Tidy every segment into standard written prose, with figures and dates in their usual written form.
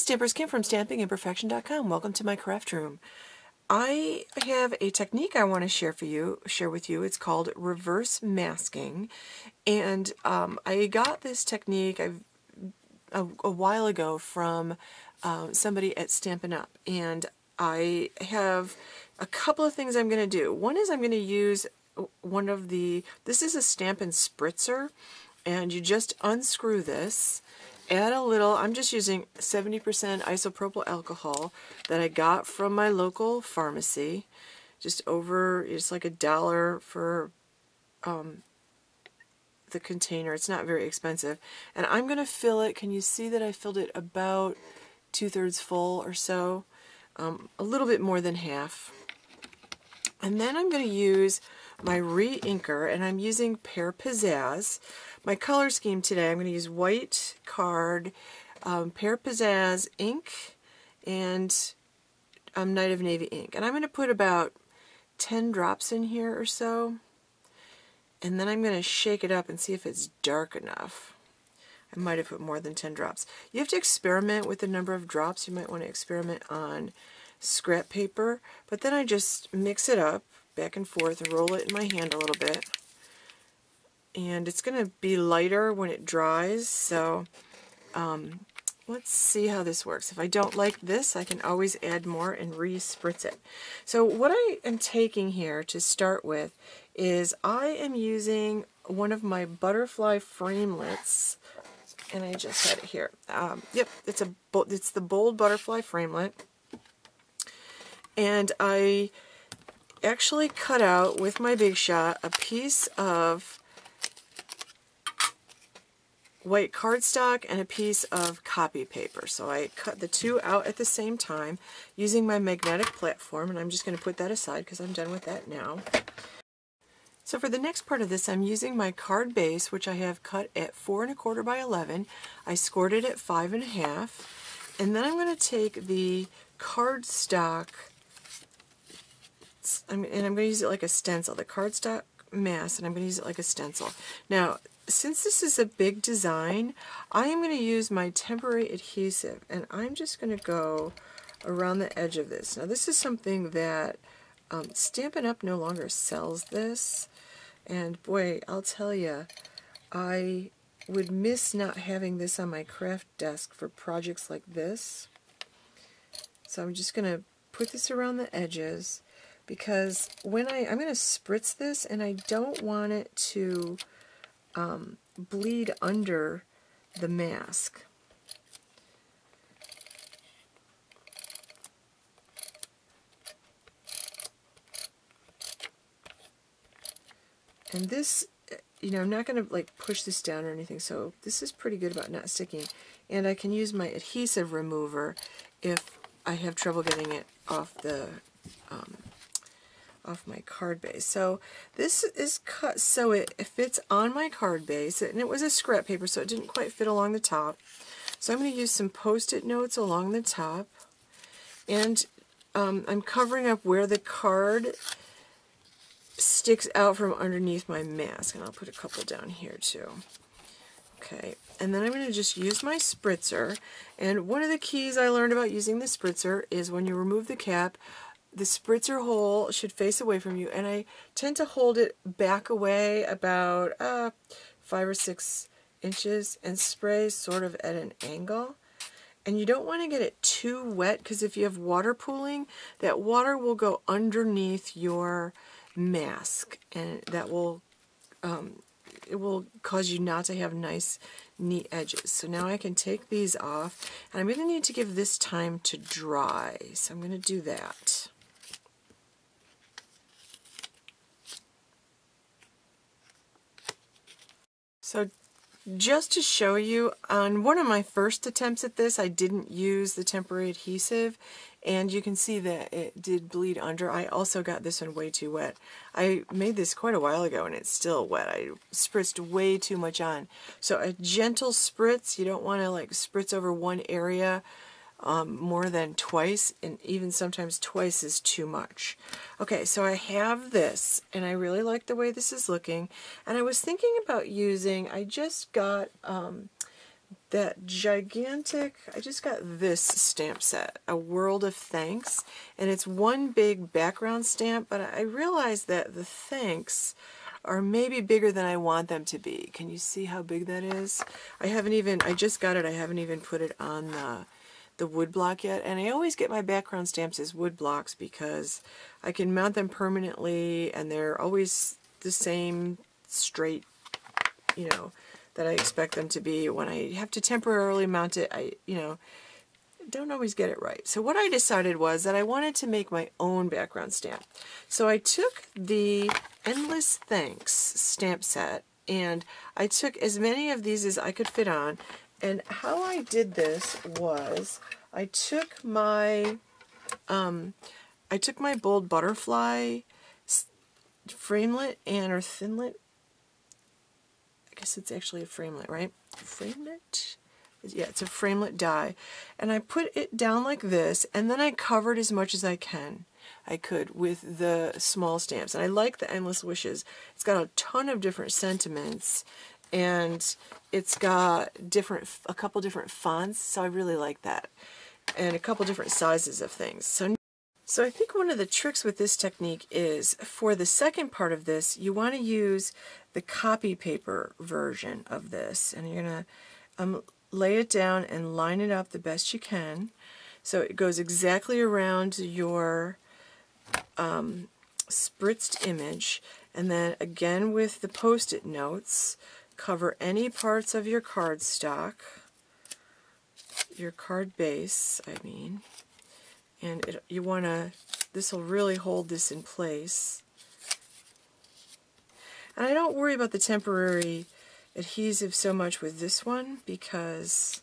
Stampers Kim from StampingImperfection.com. Welcome to my craft room. I have a technique I want to share with you. It's called reverse masking, and I got this technique a while ago from somebody at Stampin' Up, and I have a couple of things I'm going to do. One is I'm going to use this is a Stampin' Spritzer, and you just unscrew this. Add a little, I'm just using 70% isopropyl alcohol that I got from my local pharmacy. It's like $1 for the container. It's not very expensive. And I'm going to fill it. Can you see that I filled it about 2/3 full or so? A little bit more than half. And then I'm going to use my re-inker, and I'm using Pear Pizzazz. My color scheme today, I'm going to use white card, Pear Pizzazz ink, and Night of Navy ink. And I'm going to put about 10 drops in here or so. And then I'm going to shake it up and see if it's dark enough. I might have put more than 10 drops. You have to experiment with the number of drops. You might want to experiment on scrap paper. But then I just mix it up back and forth and roll it in my hand a little bit. And it's going to be lighter when it dries, so let's see how this works. If I don't like this, I can always add more and re-spritz it. So what I am taking here to start with is I am using one of my butterfly framelits, and I just had it here. Yep, it's the bold butterfly framelit, and I actually cut out with my Big Shot a piece of white cardstock and a piece of copy paper. So I cut the two out at the same time using my magnetic platform, and I'm just going to put that aside because I'm done with that now. So for the next part of this, I'm using my card base, which I have cut at 4 1/4 by 11. I scored it at 5 1/2, and then I'm going to take the cardstock, and I'm going to use it like a stencil, the cardstock mass, and I'm going to use it like a stencil. Now, since this is a big design, I am going to use my temporary adhesive, and I'm just going to go around the edge of this. Now, this is something that Stampin' Up! No longer sells this, and boy, I'll tell you, I would miss not having this on my craft desk for projects like this. So I'm just going to put this around the edges, because when I'm going to spritz this, and I don't want it to bleed under the mask. And this, I'm not going to like push this down or anything, so this is pretty good about not sticking. And I can use my adhesive remover if I have trouble getting it off my card base. So this is cut so it fits on my card base, and it was a scrap paper, so it didn't quite fit along the top. So I'm going to use some Post-it notes along the top, and I'm covering up where the card sticks out from underneath my mask, and I'll put a couple down here too. Okay, and then I'm going to just use my spritzer, and one of the keys I learned about using the spritzer is when you remove the cap, the spritzer hole should face away from you, and I tend to hold it back away about 5 or 6 inches and spray sort of at an angle. And you don't want to get it too wet, because if you have water pooling, that water will go underneath your mask, and that will it will cause you not to have nice, neat edges. So now I can take these off, and I'm going to need to give this time to dry, so I'm going to do that. So just to show you, on one of my first attempts at this, I didn't use the temporary adhesive, and you can see that it did bleed under. I also got this one way too wet. I made this quite a while ago, and it's still wet. I spritzed way too much on. So a gentle spritz, you don't want to like spritz over one area more than twice, and even sometimes twice is too much. Okay, so I have this, and I really like the way this is looking, and I was thinking about using, I just got that gigantic, I just got this stamp set, A World of Thanks, and it's one big background stamp, but I realized that the thanks are maybe bigger than I want them to be. Can you see how big that is? I just got it, I haven't even put it on the wood block yet, and I always get my background stamps as wood blocks because I can mount them permanently and they're always the same straight, you know, that I expect them to be. When I have to temporarily mount it, I don't always get it right. So what I decided was that I wanted to make my own background stamp. So I took the Endless Thanks stamp set and I took as many of these as I could fit on, and how I did this was I took my Bold Butterfly framelit or thinlit. I guess it's actually a framelit, right? Framelit? Yeah, it's a framelit die. And I put it down like this, and then I covered as much as I could with the small stamps. And I like the Endless Wishes. It's got a ton of different sentiments, and it's got a couple different fonts, so I really like that. And a couple different sizes of things. So I think one of the tricks with this technique is, for the second part of this, you want to use the copy paper version of this. And you're going to lay it down and line it up the best you can. So it goes exactly around your spritzed image. And then again with the Post-it notes, cover any parts of your cardstock, your card base, I mean. And this will really hold this in place. And I don't worry about the temporary adhesive so much with this one because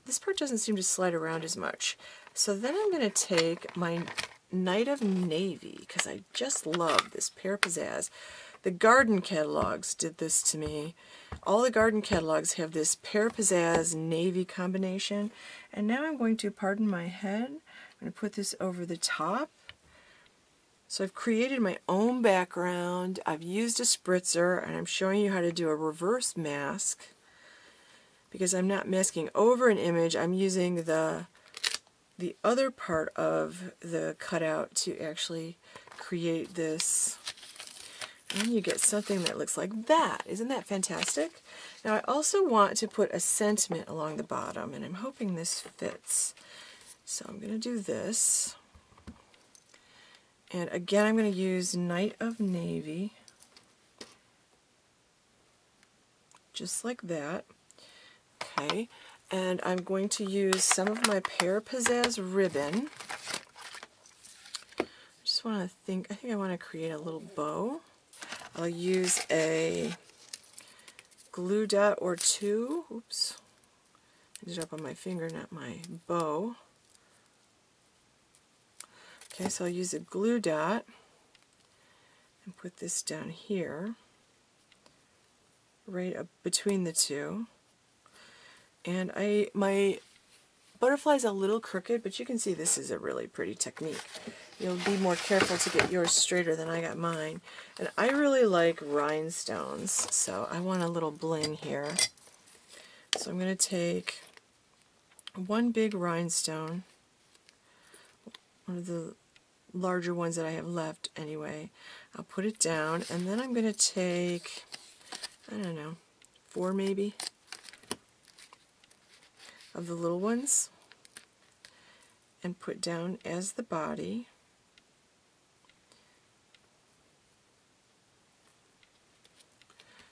this part doesn't seem to slide around as much. So then I'm going to take my Night of Navy, because I just love this Pear Pizzazz. The garden catalogs did this to me. All the garden catalogs have this Pear Pizzazz navy combination. And now I'm going to, pardon my head, I'm going to put this over the top. So I've created my own background. I've used a spritzer, and I'm showing you how to do a reverse mask. Because I'm not masking over an image, I'm using the other part of the cutout to actually create this. And you get something that looks like that. Isn't that fantastic? Now I also want to put a sentiment along the bottom, and I'm hoping this fits. So I'm going to do this. And again, I'm going to use Night of Navy. Just like that. Okay. And I'm going to use some of my Pear Pizzazz ribbon. I think I want to create a little bow. I'll use a glue dot or two. Oops. Ended up on my finger, not my bow. Okay, so I'll use a glue dot and put this down here, right up between the two. And my butterfly's a little crooked, but you can see this is a really pretty technique. You'll be more careful to get yours straighter than I got mine. And I really like rhinestones, so I want a little bling here. So I'm going to take one big rhinestone, one of the larger ones that I have left anyway. I'll put it down, and then I'm going to take, I don't know, 4 maybe of the little ones and put down as the body.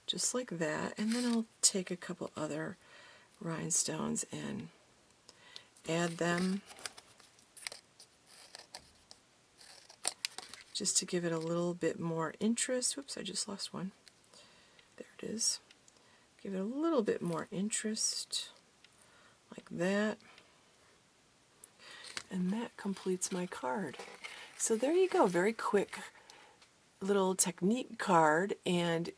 Just like that, and then I'll take a couple other rhinestones and add them just to give it a little bit more interest. Whoops, I just lost one. There it is. Give it a little bit more interest, like that. And that completes my card. So there you go, very quick little technique card, and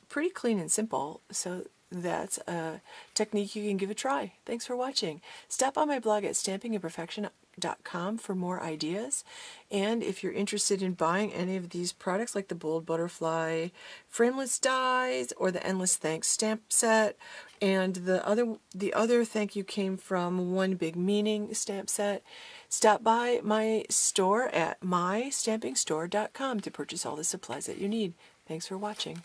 pretty clean and simple. So that's a technique you can give a try. Thanks for watching. Stop on my blog at stampingimperfection.com for more ideas. And if you're interested in buying any of these products like the Bold Butterfly Frameless Dies or the Endless Thanks stamp set and the other Thank You Came From One Big Meaning stamp set, stop by my store at mystampingstore.com to purchase all the supplies that you need. Thanks for watching.